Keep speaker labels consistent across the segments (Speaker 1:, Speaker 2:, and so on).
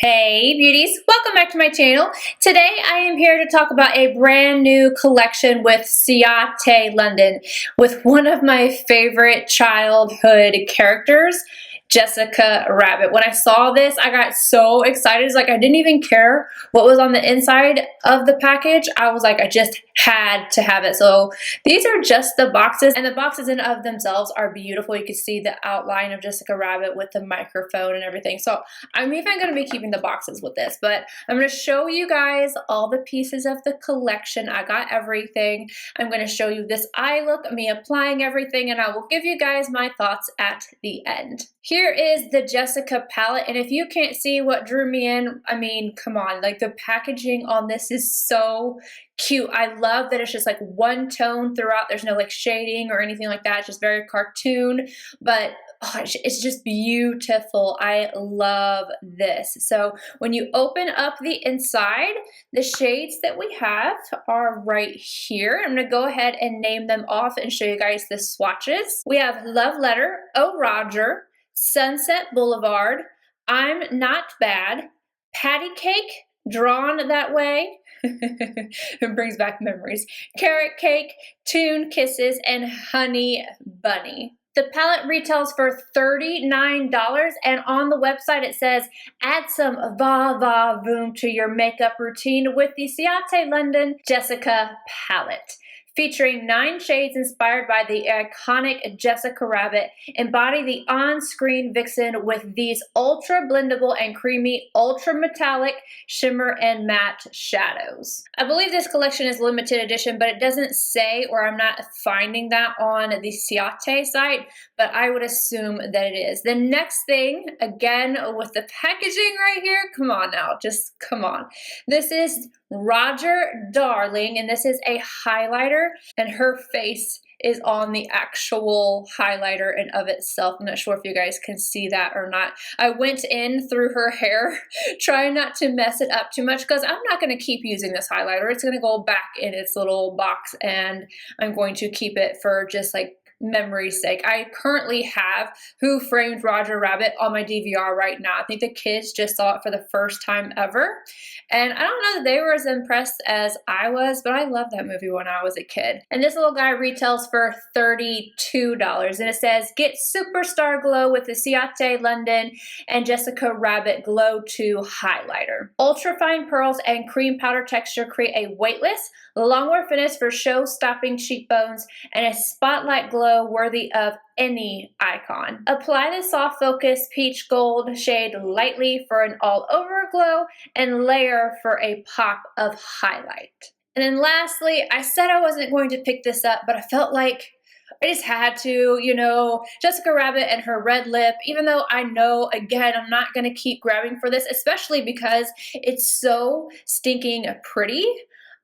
Speaker 1: Hey beauties, welcome back to my channel. Today I am here to talk about a brand new collection with Ciate London with one of my favorite childhood characters, Jessica Rabbit. When I saw this, I got so excited. It's like I didn't even care what was on the inside of the package. I was like, I just had to have it. So these are just the boxes, and the boxes in of themselves are beautiful. You can see the outline of Jessica Rabbit with the microphone and everything. So I'm even going to be keeping the boxes with this, but I'm going to show you guys all the pieces of the collection. I got everything. I'm going to show you this eye look, me applying everything, and I will give you guys my thoughts at the end. Here is the Jessica palette, and if you can't see what drew me in, I mean, come on, like the packaging on this is so cute. I love that it's just like one tone throughout. There's no like shading or anything like that. It's just very cartoon, but oh, it's just beautiful. I love this. So when you open up the inside, the shades that we have are right here. I'm going to go ahead and name them off and show you guys the swatches. We have Love Letter, Oh Roger, Sunset Boulevard, I'm Not Bad, Patty Cake, Drawn That Way, it brings back memories, Carrot Cake, Tune Kisses, and Honey Bunny. The palette retails for $39, and on the website it says, add some va-va-voom to your makeup routine with the Ciate London Jessica palette. Featuring 9 shades inspired by the iconic Jessica Rabbit, embody the on-screen vixen with these ultra blendable and creamy, ultra metallic shimmer and matte shadows. I believe this collection is limited edition, but it doesn't say, or I'm not finding that on the Ciate site, but I would assume that it is. The next thing, again, with the packaging right here, come on now, just come on. This is Roger Darling, and this is a highlighter, and her face is on the actual highlighter and of itself. I'm not sure if you guys can see that or not. I went in through her hair, trying not to mess it up too much because I'm not going to keep using this highlighter. It's going to go back in its little box, and I'm going to keep it for just like memory's sake. I currently have Who Framed Roger Rabbit on my DVR right now. I think the kids just saw it for the first time ever, and I don't know that they were as impressed as I was, but I loved that movie when I was a kid. And this little guy retails for $32, and it says, get superstar glow with the Ciate London and Jessica Rabbit Glow 2 highlighter. Ultra fine pearls and cream powder texture create a weightless, long-wear finish for show-stopping cheekbones and a spotlight glow worthy of any icon. Apply the soft focus peach gold shade lightly for an all-over glow and layer for a pop of highlight. And then lastly, I said I wasn't going to pick this up, but I felt like I just had to, you know, Jessica Rabbit and her red lip, even though I know, again, I'm not going to keep grabbing for this, especially because it's so stinking pretty.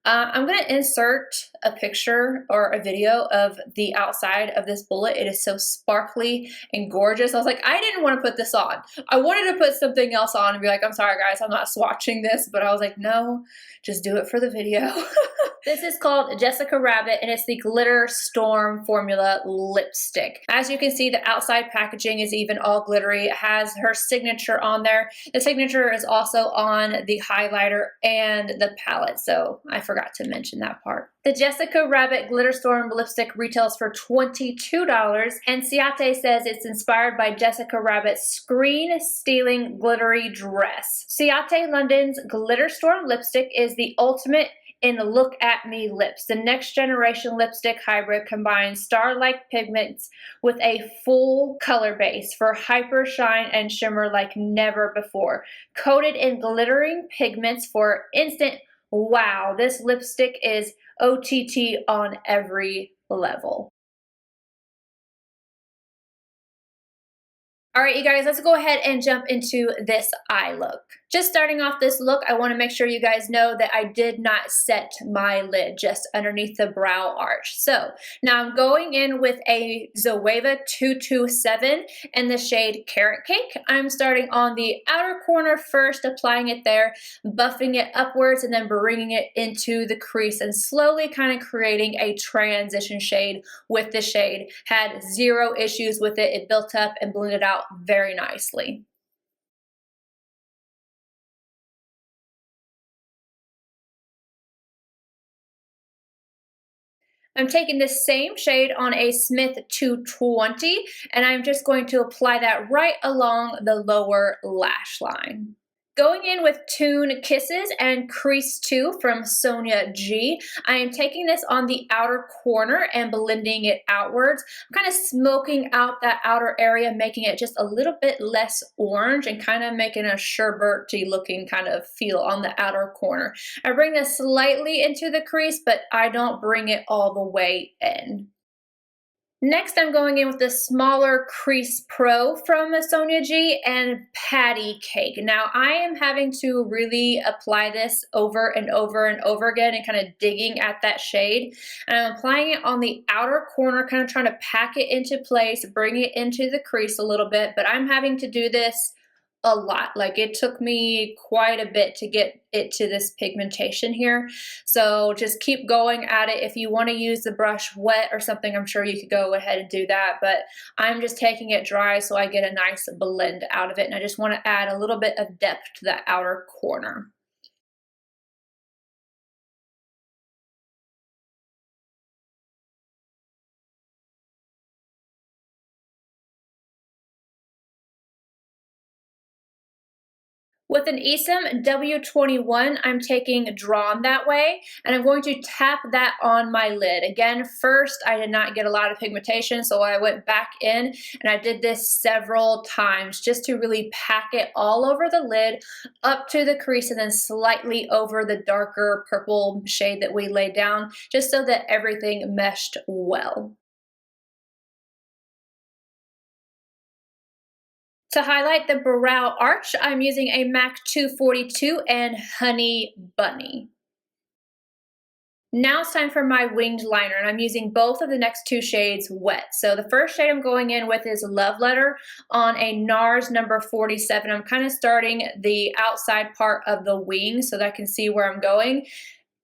Speaker 1: I'm going to insert a picture or a video of the outside of this bullet. It is so sparkly and gorgeous. I was like, I didn't want to put this on. I wanted to put something else on and be like, I'm sorry guys, I'm not swatching this, but I was like, no, just do it for the video. This is called Jessica Rabbit, and it's the Glitter Storm Formula lipstick. As you can see, the outside packaging is even all glittery. It has her signature on there. The signature is also on the highlighter and the palette, so I forgot to mention that part. The Jessica Rabbit Glitter Storm lipstick retails for $22, and Ciate says it's inspired by Jessica Rabbit's screen-stealing glittery dress. Ciate London's Glitter Storm lipstick is the ultimate in the Look at Me lips. The next generation lipstick hybrid combines star-like pigments with a full color base for hyper shine and shimmer like never before. Coated in glittering pigments for instant wow, this lipstick is OTT on every level. All right, you guys, let's go ahead and jump into this eye look. Just starting off this look, I want to make sure you guys know that I did not set my lid just underneath the brow arch. So now I'm going in with a Zoeva 227 in the shade Carrot Cake. I'm starting on the outer corner first, applying it there, buffing it upwards, and then bringing it into the crease and slowly kind of creating a transition shade with the shade. Had zero issues with it. It built up and blended out very nicely. I'm taking the same shade on a Smith 220, and I'm just going to apply that right along the lower lash line. Going in with Tune Kisses and Crease 2 from Sonia G, I am taking this on the outer corner and blending it outwards. I'm kind of smoking out that outer area, making it just a little bit less orange and kind of making a sherbety looking kind of feel on the outer corner. I bring this slightly into the crease, but I don't bring it all the way in. Next, I'm going in with the smaller Crease Pro from Sonia G and Patty Cake. Now, I am having to really apply this over and over and over again and kind of digging at that shade. And I'm applying it on the outer corner, kind of trying to pack it into place, bring it into the crease a little bit, but I'm having to do this a lot. Like, it took me quite a bit to get it to this pigmentation here. So just keep going at it. If you want to use the brush wet or something, I'm sure you could go ahead and do that, but I'm just taking it dry so I get a nice blend out of it. And I just want to add a little bit of depth to that outer corner. With an Esom W21, I'm taking Drawn That Way, and I'm going to tap that on my lid. Again, first, I did not get a lot of pigmentation, so I went back in, and I did this several times just to really pack it all over the lid, up to the crease, and then slightly over the darker purple shade that we laid down, just so that everything meshed well. To highlight the brow arch, I'm using a MAC 242 and Honey Bunny. Now it's time for my winged liner, and I'm using both of the next two shades wet. So the first shade I'm going in with is Love Letter on a NARS number 47. I'm kind of starting the outside part of the wing so that I can see where I'm going.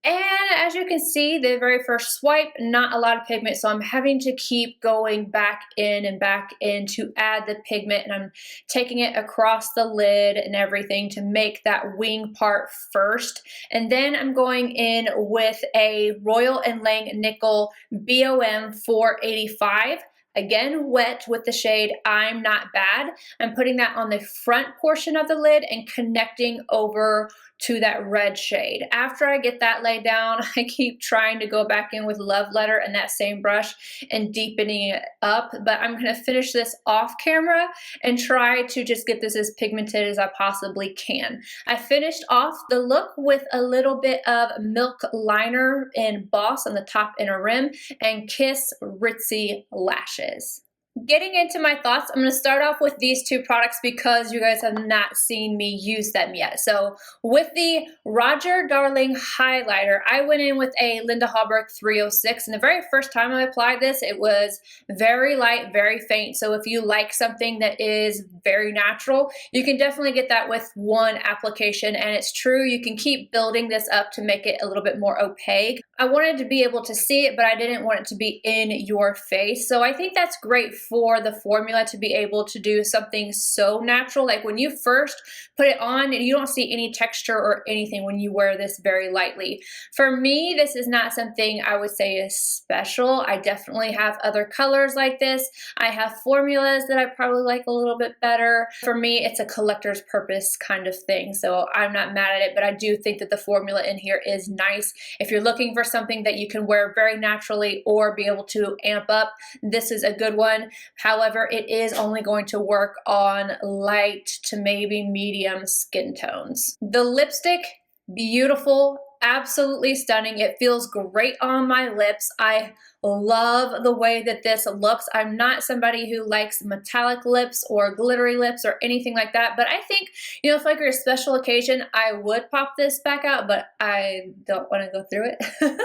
Speaker 1: And as you can see, the very first swipe, not a lot of pigment, so I'm having to keep going back in and back in to add the pigment, and I'm taking it across the lid and everything to make that wing part first. And then I'm going in with a Royal & Lang Nickel BOM 485. Again, wet with the shade I'm Not Bad. I'm putting that on the front portion of the lid and connecting over to that red shade. After I get that laid down, I keep trying to go back in with Love Letter and that same brush and deepening it up, but I'm gonna finish this off camera and try to just get this as pigmented as I possibly can. I finished off the look with a little bit of Milk Liner in Boss on the top inner rim and Kiss Ritzy Lashes. Getting into my thoughts, I'm going to start off with these two products because you guys have not seen me use them yet. So with the Roger Darling highlighter, I went in with a Linda Hallberg 306, and the very first time I applied this, it was very light, very faint. So if you like something that is very natural, you can definitely get that with one application. And it's true, you can keep building this up to make it a little bit more opaque. I wanted to be able to see it, but I didn't want it to be in your face. So I think that's great for the formula to be able to do something so natural. Like when you first put it on, you don't see any texture or anything when you wear this very lightly. For me, this is not something I would say is special. I definitely have other colors like this. I have formulas that I probably like a little bit better. For me, it's a collector's purpose kind of thing. So I'm not mad at it, but I do think that the formula in here is nice. If you're looking for something that you can wear very naturally or be able to amp up, this is a good one. However, it is only going to work on light to maybe medium skin tones. The lipstick, beautiful, absolutely stunning. It feels great on my lips. I love the way that this looks. I'm not somebody who likes metallic lips or glittery lips or anything like that, but I think, you know, if like for a special occasion, I would pop this back out, but I don't want to go through it.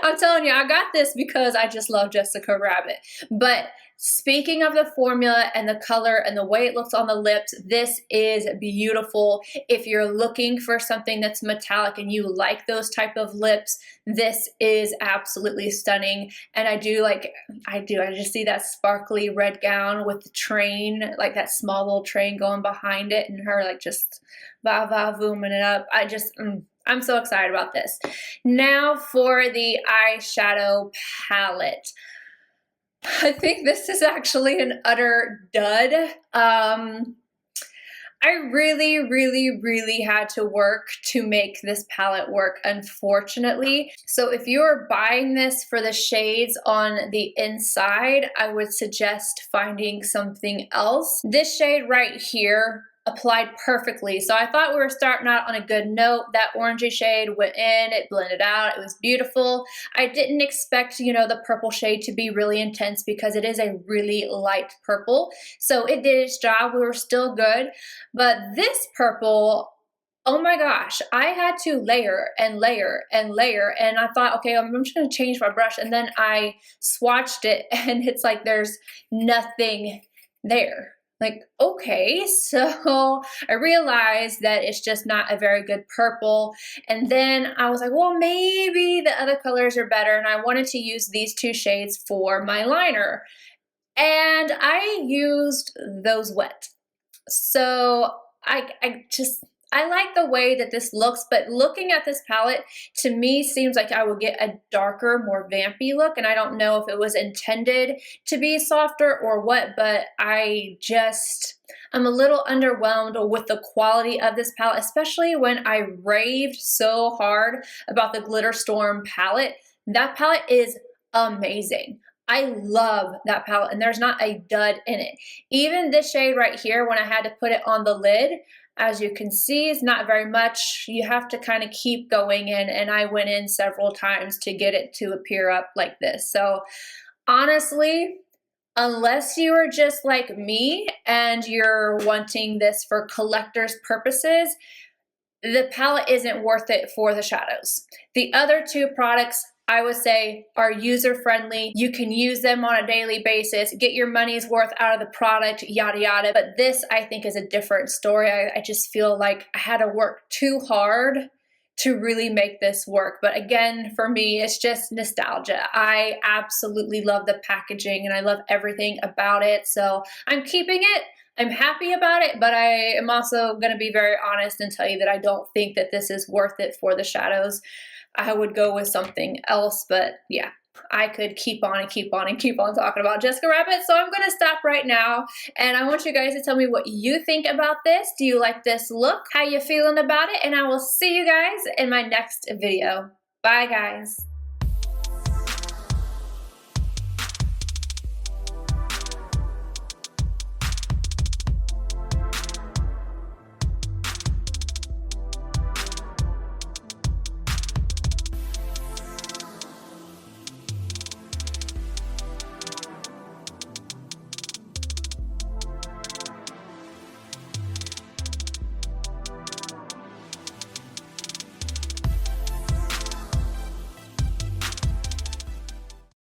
Speaker 1: I'm telling you, I got this because I just love Jessica Rabbit. But speaking of the formula and the color and the way it looks on the lips, this is beautiful. If you're looking for something that's metallic and you like those type of lips, this is absolutely stunning. And I just see that sparkly red gown with the train, like that small little train going behind it, and her like just va-va vooming it up. I'm so excited about this. Now for the eyeshadow palette. I think this is actually an utter dud. I really had to work to make this palette work, unfortunately. So if you're buying this for the shades on the inside, I would suggest finding something else. This shade right here applied perfectly. So I thought we were starting out on a good note. That orangey shade went in, it blended out, it was beautiful. I didn't expect, you know, the purple shade to be really intense because it is a really light purple. So it did its job, we were still good. But this purple, oh my gosh, I had to layer and layer and layer, and I thought, okay, I'm just gonna change my brush, and then I swatched it and it's like there's nothing there. Like, okay, so I realized that it's just not a very good purple. And then I was like, well, maybe the other colors are better. And I wanted to use these two shades for my liner. And I used those wet. So I like the way that this looks, but looking at this palette, to me, seems like I would get a darker, more vampy look, and I don't know if it was intended to be softer or what, but I'm a little underwhelmed with the quality of this palette, especially when I raved so hard about the Glitter Storm palette. That palette is amazing. I love that palette, and there's not a dud in it. Even this shade right here, when I had to put it on the lid, as you can see, it's not very much. You have to kind of keep going in, and I went in several times to get it to appear up like this. So honestly, unless you are just like me and you're wanting this for collector's purposes, the palette isn't worth it for the shadows. The other two products, I would say, are user-friendly. You can use them on a daily basis, get your money's worth out of the product, yada yada. But this, I think, is a different story. I just feel like I had to work too hard to really make this work. But again, for me, it's just nostalgia. I absolutely love the packaging and I love everything about it. So I'm keeping it. I'm happy about it, but I am also going to be very honest and tell you that I don't think that this is worth it for the shadows. I would go with something else, but yeah, I could keep on and keep on and keep on talking about Jessica Rabbit, so I'm going to stop right now, and I want you guys to tell me what you think about this. Do you like this look? How you feeling about it? And I will see you guys in my next video. Bye, guys.